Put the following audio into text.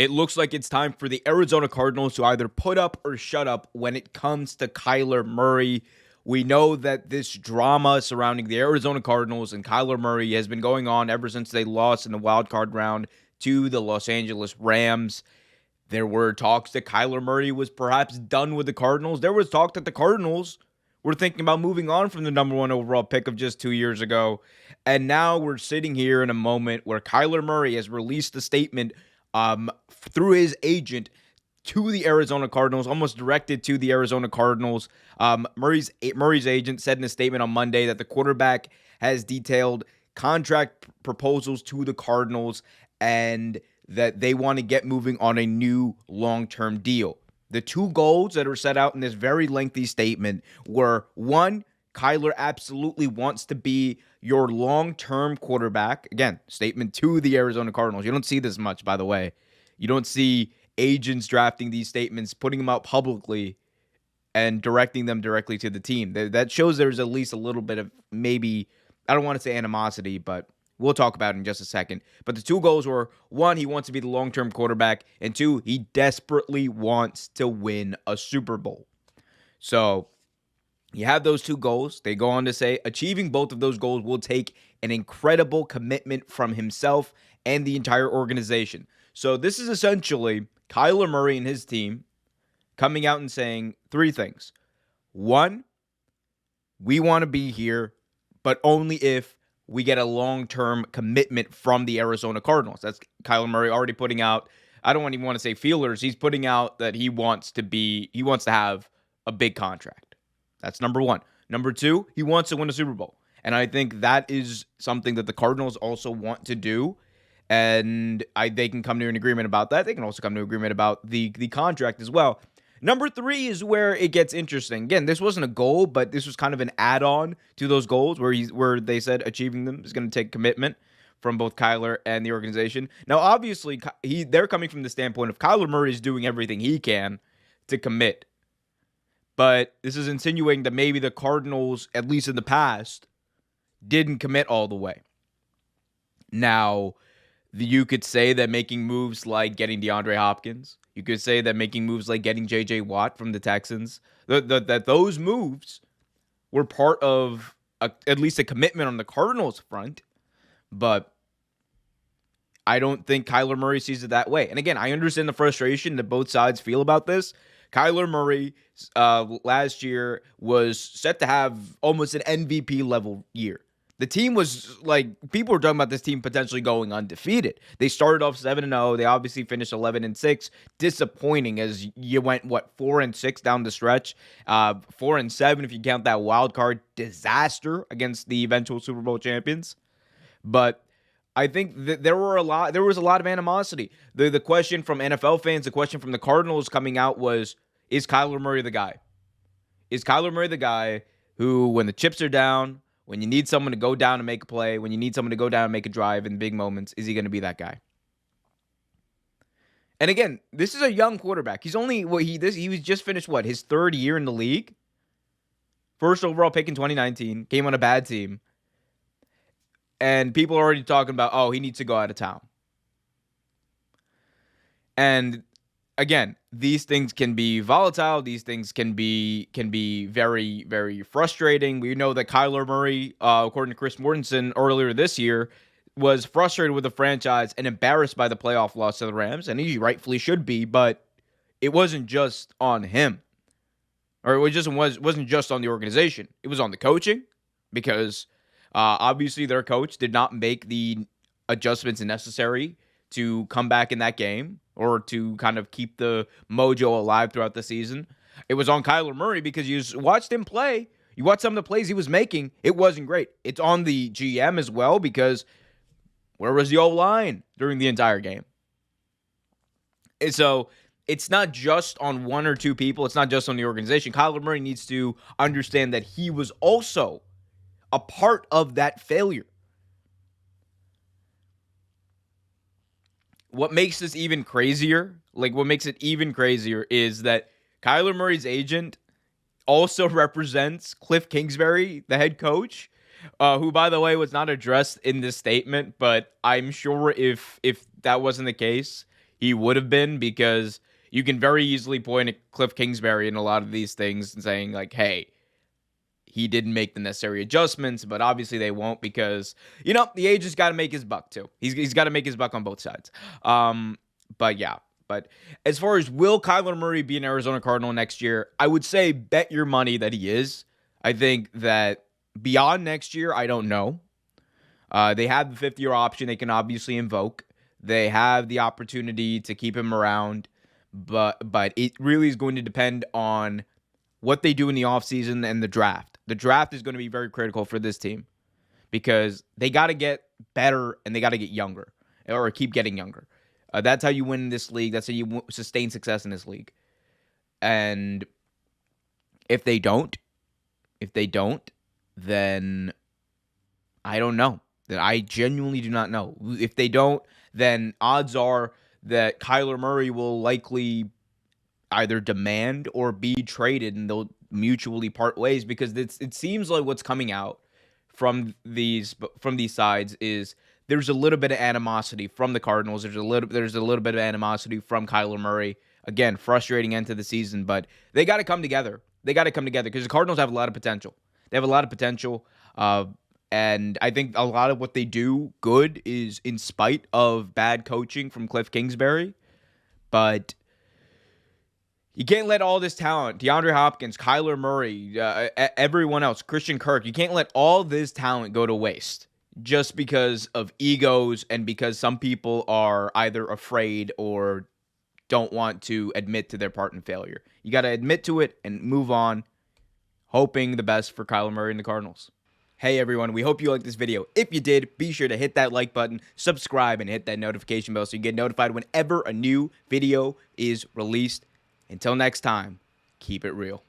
It looks like it's time for the Arizona Cardinals to either put up or shut up when it comes to Kyler Murray. We know that this drama surrounding the Arizona Cardinals and Kyler Murray has been going on ever since they lost in the wild card round to the Los Angeles Rams. There were talks that Kyler Murray was perhaps done with the Cardinals. There was talk that the Cardinals were thinking about moving on from the number one overall pick of just 2 years ago. And now we're sitting here in a moment where Kyler Murray has released a statement through his agent to the Arizona Cardinals, almost directed to the Arizona Cardinals. Murray's agent said in a statement on Monday that the quarterback has detailed contract proposals to the Cardinals and that they want to get moving on a new long-term deal. The two goals that are set out in this very lengthy statement were, one, Kyler absolutely wants to be your long-term quarterback. Again, statement to the Arizona Cardinals. You don't see this much, by the way. You don't see agents drafting these statements, putting them out publicly, and directing them directly to the team. That shows there's at least a little bit of maybe, I don't want to say animosity, but we'll talk about it in just a second. But the two goals were, one, he wants to be the long-term quarterback, and two, he desperately wants to win a Super Bowl. So you have those two goals. They go on to say, achieving both of those goals will take an incredible commitment from himself and the entire organization. So this is essentially Kyler Murray and his team coming out and saying three things. One, we want to be here, but only if we get a long-term commitment from the Arizona Cardinals. That's Kyler Murray already putting out, I don't even want to say feelers. He's putting out that he wants to have a big contract. That's number one. Number two, he wants to win a Super Bowl. And I think that is something that the Cardinals also want to do. And they can come to an agreement about that. They can also come to an agreement about the contract as well. Number three is where it gets interesting. Again, this wasn't a goal, but this was kind of an add-on to those goals where they said achieving them is going to take commitment from both Kyler and the organization. Now, obviously, they're coming from the standpoint of Kyler Murray is doing everything he can to commit. But this is insinuating that maybe the Cardinals, at least in the past, didn't commit all the way. Now, you could say that making moves like getting DeAndre Hopkins, you could say that making moves like getting J.J. Watt from the Texans, that those moves were part of at least a commitment on the Cardinals front. But I don't think Kyler Murray sees it that way. And again, I understand the frustration that both sides feel about this. Kyler Murray last year was set to have almost an MVP level year. The team was like, people were talking about this team potentially going undefeated. They started off 7-0. They obviously finished 11-6. Disappointing as you went, 4-6 down the stretch. 4-7 if you count that wild card disaster against the eventual Super Bowl champions. But I think that there was a lot of animosity. The question from NFL fans, the question from the Cardinals coming out was, is Kyler Murray the guy? Is Kyler Murray the guy who, when the chips are down, when you need someone to go down and make a play, when you need someone to go down and make a drive in big moments, is he going to be that guy? And again, this is a young quarterback. He's only he was just finished his third year in the league. First overall pick in 2019, came on a bad team. And people are already talking about, he needs to go out of town. And again, these things can be volatile. These things can be very, very frustrating. We know that Kyler Murray, according to Chris Mortensen earlier this year, was frustrated with the franchise and embarrassed by the playoff loss to the Rams, and he rightfully should be, but it wasn't just on him. Or it wasn't just on the organization. It was on the coaching, because obviously their coach did not make the adjustments necessary to come back in that game or to kind of keep the mojo alive throughout the season. It was on Kyler Murray because you watched him play. You watched some of the plays he was making. It wasn't great. It's on the GM as well, because where was the O-line during the entire game? And so it's not just on one or two people. It's not just on the organization. Kyler Murray needs to understand that he was also a part of that failure. What makes this even crazier, is that Kyler Murray's agent also represents Cliff Kingsbury, the head coach, who, by the way, was not addressed in this statement, but I'm sure if that wasn't the case, he would have been, because you can very easily point at Cliff Kingsbury in a lot of these things and saying, like, hey, he didn't make the necessary adjustments, but obviously they won't, because, the agent's got to make his buck too. He's got to make his buck on both sides. But yeah. But as far as will Kyler Murray be an Arizona Cardinal next year, I would say bet your money that he is. I think that beyond next year, I don't know. They have the fifth-year option they can obviously invoke. They have the opportunity to keep him around, but it really is going to depend on what they do in the offseason and the draft. The draft is going to be very critical for this team, because they got to get better and they got to get younger, or keep getting younger. That's how you win in this league. That's how you sustain success in this league. And if they don't, then I don't know. That I genuinely do not know. If they don't, then odds are that Kyler Murray will likely either demand or be traded, and they'll mutually part ways, because it seems like what's coming out from these sides is there's a little bit of animosity from the Cardinals. There's a little bit of animosity from Kyler Murray. Again, frustrating end to the season, but they got to come together. Because the Cardinals have a lot of potential. They have a lot of potential, and I think a lot of what they do good is in spite of bad coaching from Cliff Kingsbury. But you can't let all this talent, DeAndre Hopkins, Kyler Murray, everyone else, Christian Kirk, you can't let all this talent go to waste just because of egos and because some people are either afraid or don't want to admit to their part in failure. You got to admit to it and move on, hoping the best for Kyler Murray and the Cardinals. Hey everyone, we hope you liked this video. If you did, be sure to hit that like button, subscribe, and hit that notification bell so you get notified whenever a new video is released. Until next time, keep it real.